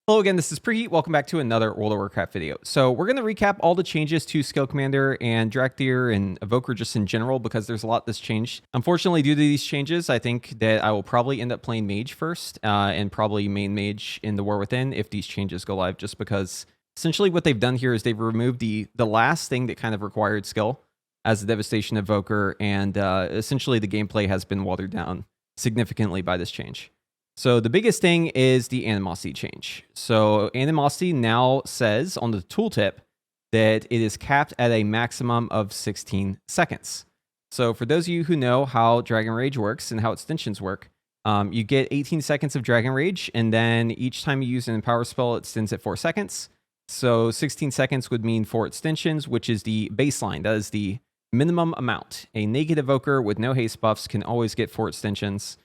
Hello again, this is Preheat. Welcome back to another World of Warcraft video. So we're going to recap all the changes to Skill Commander and Draktyr and Evoker just in general because there's a lot that's changed. Unfortunately, due to these changes, I think that I will probably end up playing Mage first and probably main Mage in the War Within if these changes go live, just because essentially what they've done here is they've removed the last thing that kind of required skill as the Devastation Evoker, and essentially the gameplay has been watered down significantly by this change. So the biggest thing is the animosity change. So animosity now says on the tooltip that it is capped at a maximum of 16 seconds. So for those of you who know how Dragon Rage works and how extensions work, you get 18 seconds of Dragon Rage, and then each time you use an Empower spell, it extends at 4 seconds. So 16 seconds would mean 4 extensions, which is the baseline. That is the minimum amount. A naked Evoker with no haste buffs can always get 4 extensions.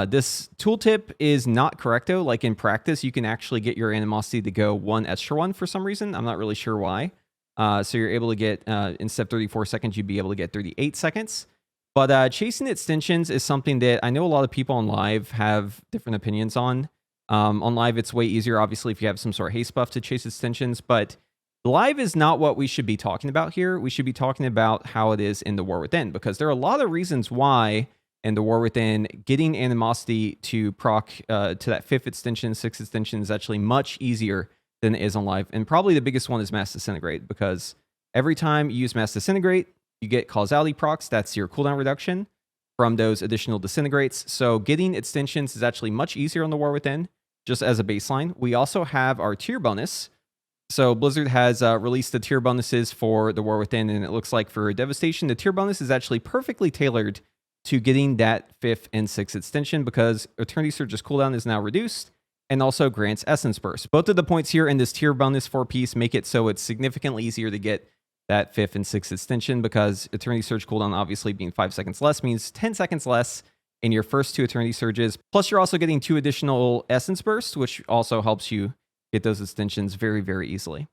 This tooltip is not correct though. Like in practice, you can actually get your animosity to go 1 extra 1 for some reason. I'm not really sure why. So you're able to get, instead of 34 seconds, you'd be able to get 38 seconds. But chasing extensions is something that I know a lot of people on live have different opinions on. On live, it's way easier, obviously, if you have some sort of haste buff to chase extensions. But live is not what we should be talking about here. We should be talking about how it is in the War Within, because there are a lot of reasons why in the War Within, getting animosity to proc to that 5th extension, 6th extension is actually much easier than it is on live. And probably the biggest one is Mass Disintegrate, because every time you use Mass Disintegrate, you get causality procs. That's your cooldown reduction from those additional disintegrates. So getting extensions is actually much easier on the War Within, just as a baseline. We also have our tier bonus. So Blizzard has released the tier bonuses for the War Within, and it looks like for Devastation, the tier bonus is actually perfectly tailored to getting that 5th and 6th extension, because Eternity Surge's cooldown is now reduced and also grants Essence Burst. Both of the points here in this tier bonus 4-piece make it so it's significantly easier to get that 5th and 6th extension, because Eternity Surge cooldown obviously being 5 seconds less means 10 seconds less in your first 2 Eternity Surges. Plus you're also getting 2 additional Essence Bursts, which also helps you get those extensions very, very easily.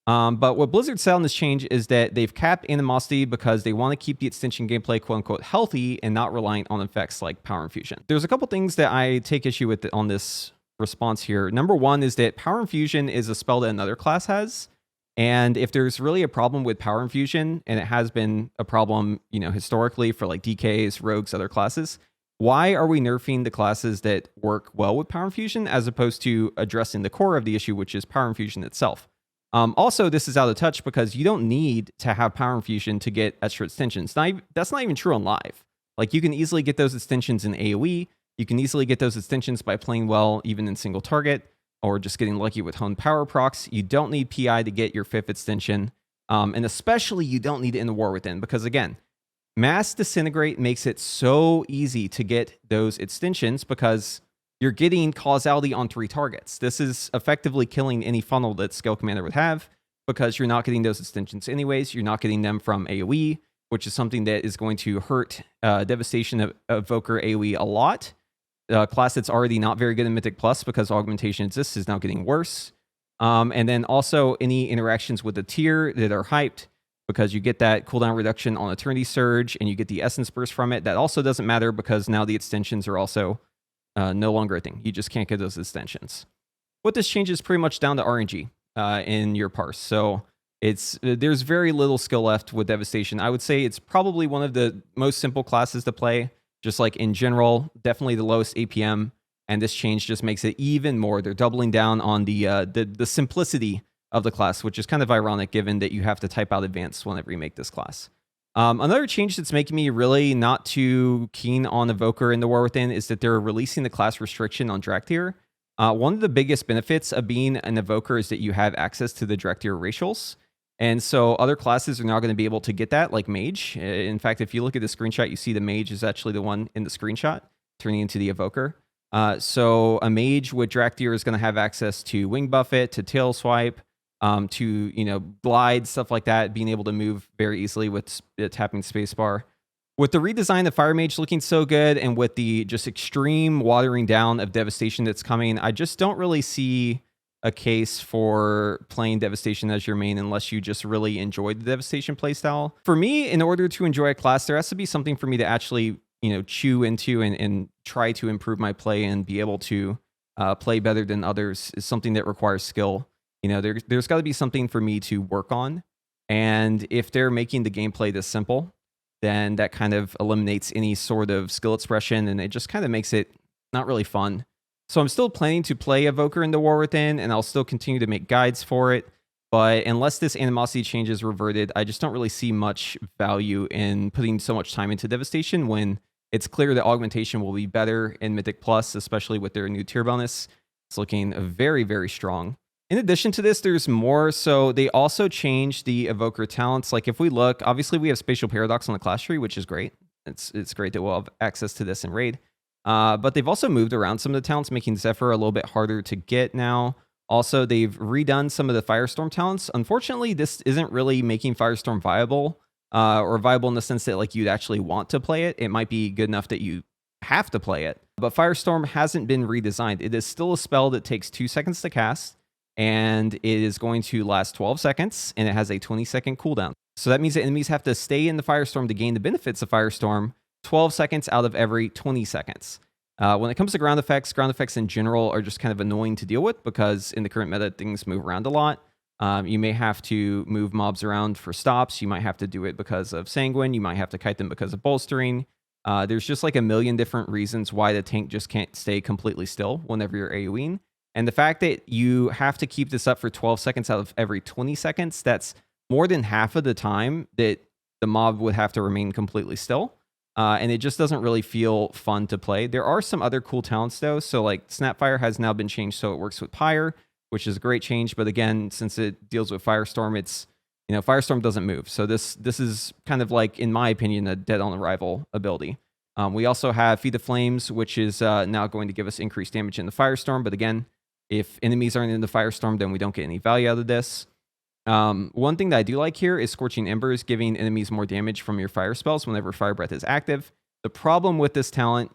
But what Blizzard said on this change is that they've capped animosity because they want to keep the extension gameplay quote-unquote healthy and not reliant on effects like power infusion. There's a couple things that I take issue with on this response here. Number one is that power infusion is a spell that another class has. And if there's really a problem with power infusion, and it has been a problem, you know, historically for like DKs, rogues, other classes, why are we nerfing the classes that work well with power infusion as opposed to addressing the core of the issue, which is power infusion itself? Also, this is out of touch because you don't need to have power infusion to get extra extensions. That's not even true on live. Like, you can easily get those extensions in AoE. You can easily get those extensions by playing well, even in single target, or just getting lucky with honed power procs. You don't need PI to get your 5th extension. And especially you don't need it in the War Within, because again, Mass Disintegrate makes it so easy to get those extensions because you're getting causality on 3 targets. This is effectively killing any funnel that Skill Commander would have, because you're not getting those extensions anyways. You're not getting them from AoE, which is something that is going to hurt Devastation Evoker AoE a lot. Class that's already not very good in Mythic Plus because Augmentation exists is now getting worse. And then also any interactions with the tier that are hyped, because you get that cooldown reduction on Eternity Surge and you get the Essence Burst from it. That also doesn't matter because now the extensions are also no longer a thing. You just can't get those extensions. What this changes pretty much down to RNG in your parse. So there's very little skill left with Devastation. I would say it's probably one of the most simple classes to play, just like in general, definitely the lowest APM. And this change just makes it even more. They're doubling down on the simplicity of the class, which is kind of ironic given that you have to type out advanced whenever you make this class. Another change that's making me really not too keen on Evoker in the War Within is that they're releasing the class restriction on Draktyr. One of the biggest benefits of being an Evoker is that you have access to the Draktyr racials. And so other classes are now going to be able to get that, like Mage. In fact, if you look at the screenshot, you see the Mage is actually the one in the screenshot, turning into the Evoker. So a Mage with Draktyr is going to have access to Wing Buffet, to Tail Swipe, to, you know, glide, stuff like that, being able to move very easily with tapping spacebar. With the redesign of Fire Mage looking so good, and with the just extreme watering down of Devastation that's coming, I just don't really see a case for playing Devastation as your main unless you just really enjoy the Devastation playstyle. For me, in order to enjoy a class, there has to be something for me to actually, you know, chew into and try to improve my play and be able to play better than others is something that requires skill. You know, there's got to be something for me to work on. And if they're making the gameplay this simple, then that kind of eliminates any sort of skill expression, and it just kind of makes it not really fun. So I'm still planning to play Evoker in the War Within, and I'll still continue to make guides for it. But unless this animosity change is reverted, I just don't really see much value in putting so much time into Devastation when it's clear that Augmentation will be better in Mythic Plus, especially with their new tier bonus. It's looking very, very strong. In addition to this, there's more. So they also changed the Evoker talents. Like if we look, obviously we have Spatial Paradox on the class tree, which is great. It's great that we'll have access to this in Raid. But they've also moved around some of the talents, making Zephyr a little bit harder to get now. Also, they've redone some of the Firestorm talents. Unfortunately, this isn't really making Firestorm viable, or viable in the sense that like you'd actually want to play it. It might be good enough that you have to play it. But Firestorm hasn't been redesigned. It is still a spell that takes 2 seconds to cast, and it is going to last 12 seconds, and it has a 20-second cooldown. So that means that enemies have to stay in the Firestorm to gain the benefits of Firestorm 12 seconds out of every 20 seconds. When it comes to ground effects in general are just kind of annoying to deal with because in the current meta, things move around a lot. You may have to move mobs around for stops. You might have to do it because of Sanguine. You might have to kite them because of bolstering. There's just like a million different reasons why the tank just can't stay completely still whenever you're AoEing. And the fact that you have to keep this up for 12 seconds out of every 20 seconds, that's more than half of the time that the mob would have to remain completely still. And it just doesn't really feel fun to play. There are some other cool talents though. So like Snapfire has now been changed so it works with Pyre, which is a great change. But again, since it deals with Firestorm, it's, you know, Firestorm doesn't move. So this is kind of like, in my opinion, a dead on arrival ability. We also have Feed the Flames, which is now going to give us increased damage in the Firestorm. But again, if enemies aren't in the Firestorm, then we don't get any value out of this. One thing that I do like here is Scorching Embers, giving enemies more damage from your fire spells whenever Fire Breath is active. The problem with this talent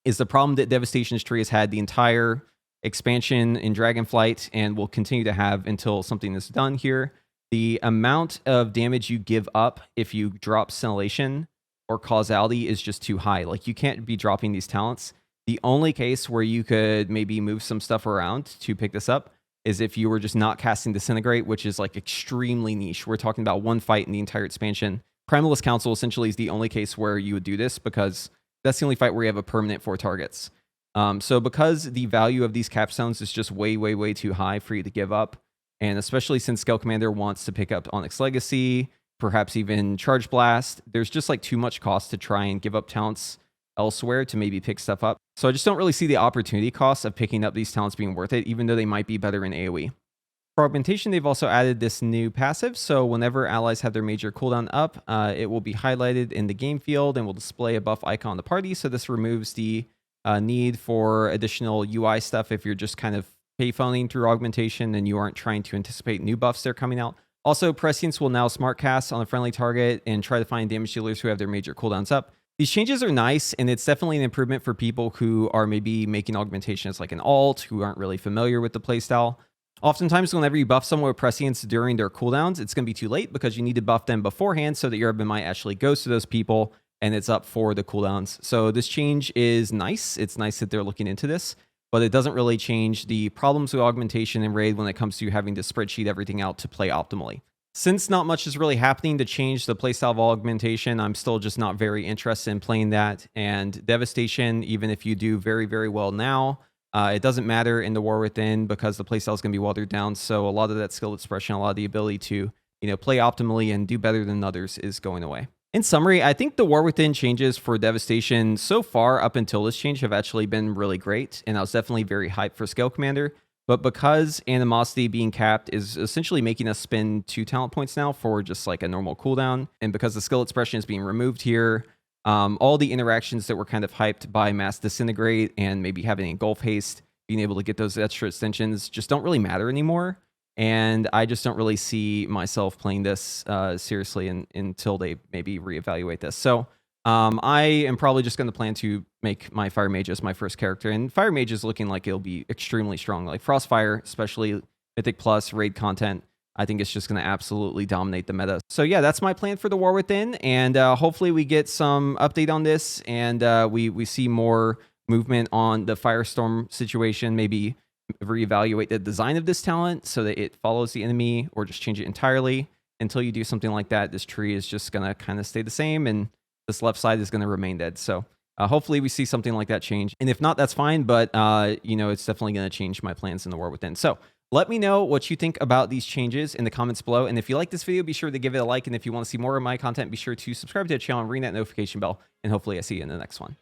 is the problem that Devastation's tree has had the entire expansion in Dragonflight and will continue to have until something is done here. The amount of damage you give up if you drop Scintillation or Causality is just too high. Like you can't be dropping these talents. The only case where you could maybe move some stuff around to pick this up is if you were just not casting Disintegrate, which is like extremely niche. We're talking about one fight in the entire expansion. Primalist Council essentially is the only case where you would do this because that's the only fight where you have a permanent 4 targets. So because the value of these capstones is just way, way, way too high for you to give up, and especially since Scale Commander wants to pick up Onyx Legacy, perhaps even Charge Blast, there's just like too much cost to try and give up talents elsewhere to maybe pick stuff up. So I just don't really see the opportunity cost of picking up these talents being worth it, even though they might be better in AoE. For Augmentation, they've also added this new passive. So whenever allies have their major cooldown up, it will be highlighted in the game field and will display a buff icon on the party. So this removes the need for additional UI stuff if you're just kind of payphoning through Augmentation and you aren't trying to anticipate new buffs that are coming out. Also, Prescience will now smart cast on a friendly target and try to find damage dealers who have their major cooldowns up. These changes are nice, and it's definitely an improvement for people who are maybe making Augmentation as like an alt, who aren't really familiar with the playstyle. Oftentimes, whenever you buff someone with Prescience during their cooldowns, it's going to be too late because you need to buff them beforehand so that your Urban Might actually goes to those people and it's up for the cooldowns. So this change is nice. It's nice that they're looking into this, but it doesn't really change the problems with Augmentation and Raid when it comes to having to spreadsheet everything out to play optimally. Since not much is really happening to change the playstyle of Augmentation, I'm still just not very interested in playing that. And Devastation, even if you do very, very well now, it doesn't matter in the War Within because the playstyle is going to be watered down. So a lot of that skill expression, a lot of the ability to, you know, play optimally and do better than others is going away. In summary, I think the War Within changes for Devastation so far up until this change have actually been really great. And I was definitely very hyped for Scale Commander. But because Animosity being capped is essentially making us spend 2 talent points now for just like a normal cooldown, and because the skill expression is being removed here, all the interactions that were kind of hyped by Mass Disintegrate and maybe having Engulf Haste, being able to get those extra extensions just don't really matter anymore. And I just don't really see myself playing this seriously until they maybe reevaluate this. So I am probably just going to plan to make my Fire Mage as my first character. And Fire Mage is looking like it'll be extremely strong. Like Frostfire, especially Mythic Plus, Raid content, I think it's just going to absolutely dominate the meta. So yeah, that's my plan for the War Within. And hopefully we get some update on this and we see more movement on the Firestorm situation, maybe reevaluate the design of this talent so that it follows the enemy, or just change it entirely. Until you do something like that, this tree is just going to kind of stay the same, and this left side is going to remain dead. So hopefully we see something like that change. And if not, that's fine. But, it's definitely going to change my plans in the War Within. So let me know what you think about these changes in the comments below. And if you like this video, be sure to give it a like. And if you want to see more of my content, be sure to subscribe to the channel and ring that notification bell. And hopefully I see you in the next one.